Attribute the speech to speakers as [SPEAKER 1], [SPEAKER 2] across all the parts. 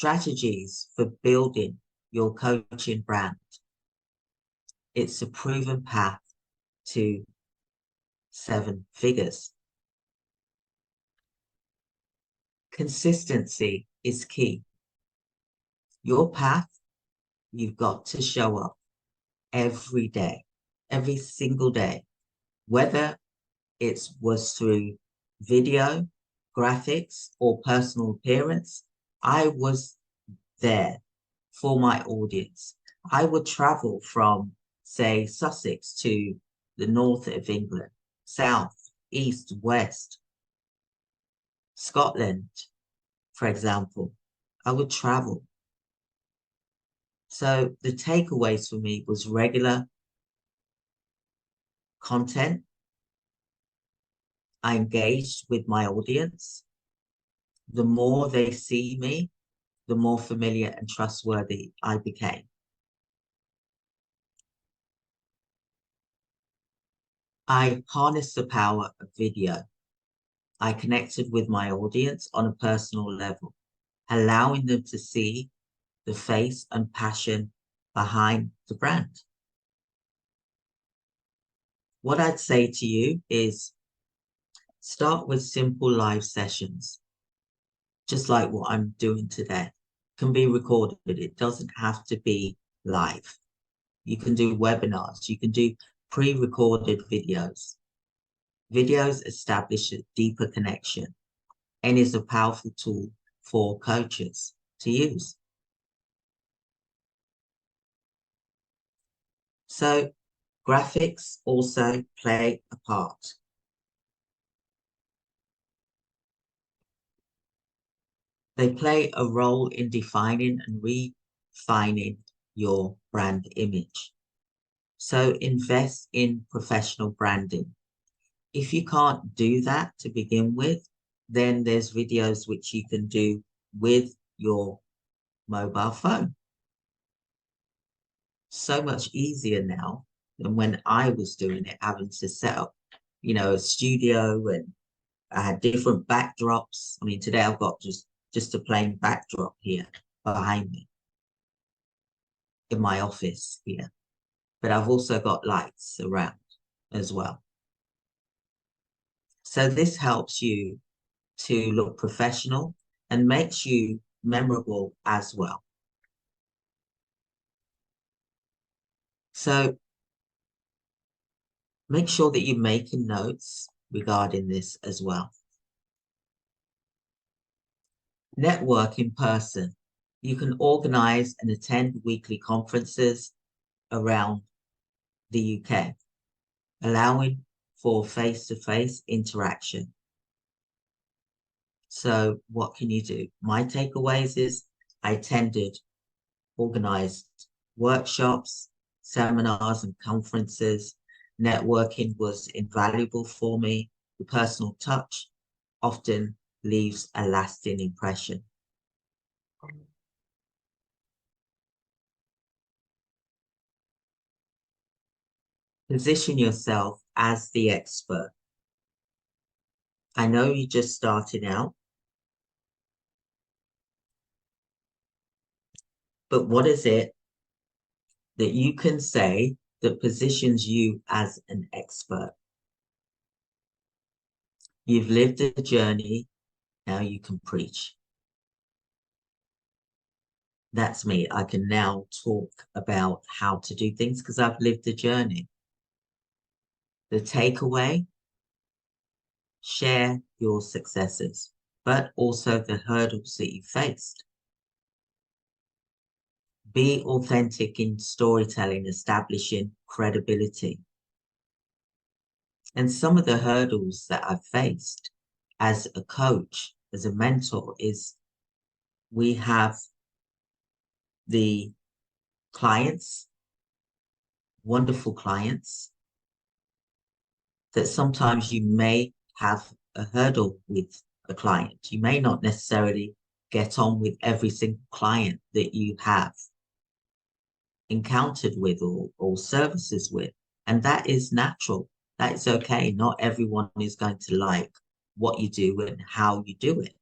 [SPEAKER 1] strategies for building your coaching brand. It's a proven path to 7 figures. Consistency is key. Your path, you've got to show up every day, every single day, whether it was through video, graphics, or personal appearance. I was there for my audience. I would travel from, say, Sussex to the north of England, south, east, west, Scotland, for example. I would travel. So the takeaways for me was regular content. I engaged with my audience. The more they see me, the more familiar and trustworthy I became. I harnessed the power of video. I connected with my audience on a personal level, allowing them to see the face and passion behind the brand. What I'd say to you is start with simple live sessions, just like what I'm doing today. Can be recorded. It doesn't have to be live. You can do webinars. You can do pre-recorded videos. Videos establish a deeper connection and is a powerful tool for coaches to use. So graphics also play a part. They play a role in defining and refining your brand image. So invest in professional branding. If you can't do that to begin with, then there's videos which you can do with your mobile phone. So much easier now than when I was doing it, having to set up, a studio, and I had different backdrops. I mean, today I've got just a plain backdrop here behind me in my office here, but I've also got lights around as well. So this helps you to look professional and makes you memorable as well. So make sure that you're making notes regarding this as well. Network in person. You can organize and attend weekly conferences around the UK, allowing for face-to-face interaction. So what can you do? My takeaways is I attended organized workshops, seminars, and conferences. Networking was invaluable for me. The personal touch often leaves a lasting impression. Position yourself as the expert. I know you're just starting out, but what is it that you can say that positions you as an expert? You've lived a journey, now you can preach. That's me. I can now talk about how to do things because I've lived the journey. The takeaway, share your successes, but also the hurdles that you faced. Be authentic in storytelling, establishing credibility. And some of the hurdles that I've faced as a coach, as a mentor, is we have the clients, wonderful clients, that sometimes you may have a hurdle with a client. You may not necessarily get on with every single client that you have encountered with or services with. And that is natural. That is okay. Not everyone is going to like what you do and how you do it.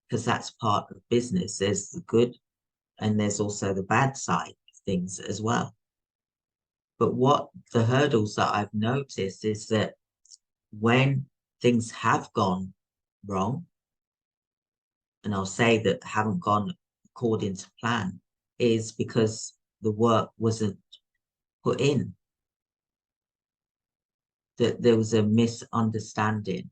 [SPEAKER 1] because that's part of business. There's the good and there's also the bad side of things as well. But what the hurdles that I've noticed is that when things have gone wrong, and I'll say that haven't gone according to plan, is because the work wasn't put in, that there was a misunderstanding.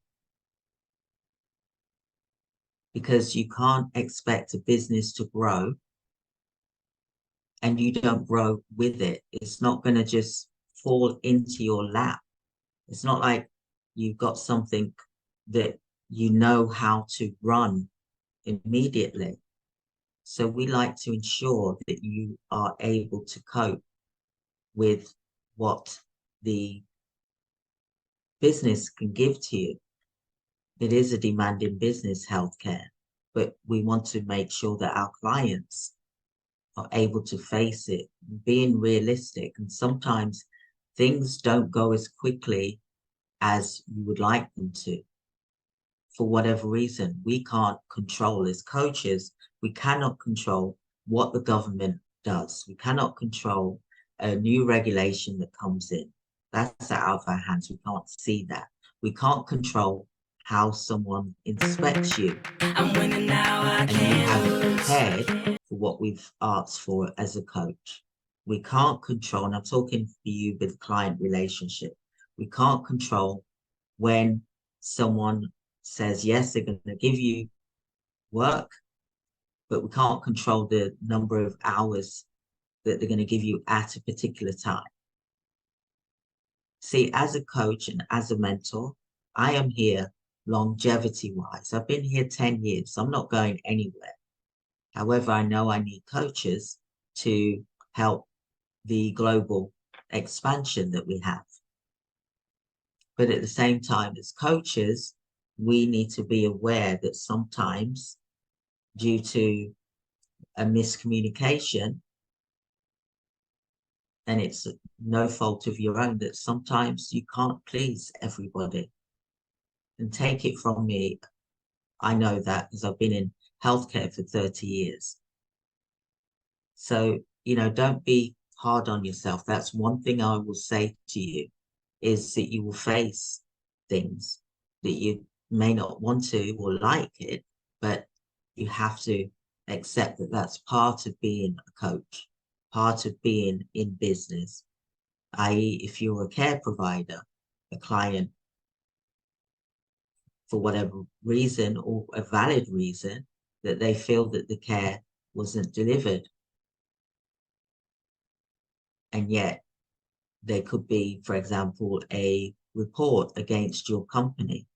[SPEAKER 1] Because you can't expect a business to grow and you don't grow with it. It's not going to just fall into your lap. It's not like you've got something that you know how to run immediately. So we like to ensure that you are able to cope with what the business can give to you. It is a demanding business, healthcare, but we want to make sure that our clients are able to face it, being realistic. And sometimes things don't go as quickly as you would like them to. For whatever reason, we can't control as coaches, we cannot control what the government does. We cannot control a new regulation that comes in. That's out of our hands. We can't see that. We can't control how someone inspects you. I'm winning now, and you haven't prepared for what we've asked for as a coach. We can't control, and I'm talking for you with client relationship. We can't control when someone says, yes, they're going to give you work, but we can't control the number of hours that they're going to give you at a particular time. See, as a coach and as a mentor, I am here longevity-wise. I've been here 10 years. So I'm not going anywhere. However, I know I need coaches to help the global expansion that we have. But at the same time, as coaches, we need to be aware that sometimes, due to a miscommunication, and it's no fault of your own, that sometimes you can't please everybody. And take it from me, I know that because I've been in healthcare for 30 years. So, don't be hard on yourself. That's one thing I will say to you, is that you will face things that you may not want to or like it, but you have to accept that that's part of being a coach, part of being in business, i.e. if you're a care provider, a client, for whatever reason or a valid reason, that they feel that the care wasn't delivered. And yet there could be, for example, a report against your company,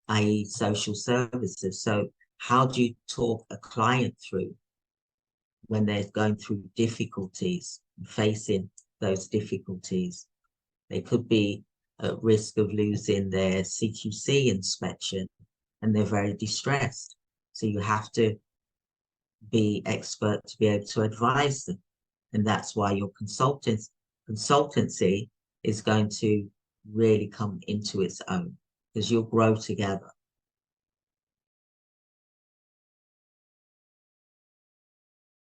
[SPEAKER 1] i.e. social services. So how do you talk a client through when they're going through difficulties, facing those difficulties? They could be at risk of losing their CQC inspection and they're very distressed. So you have to be expert to be able to advise them. And that's why your consultancy is going to really come into its own, because you'll grow together.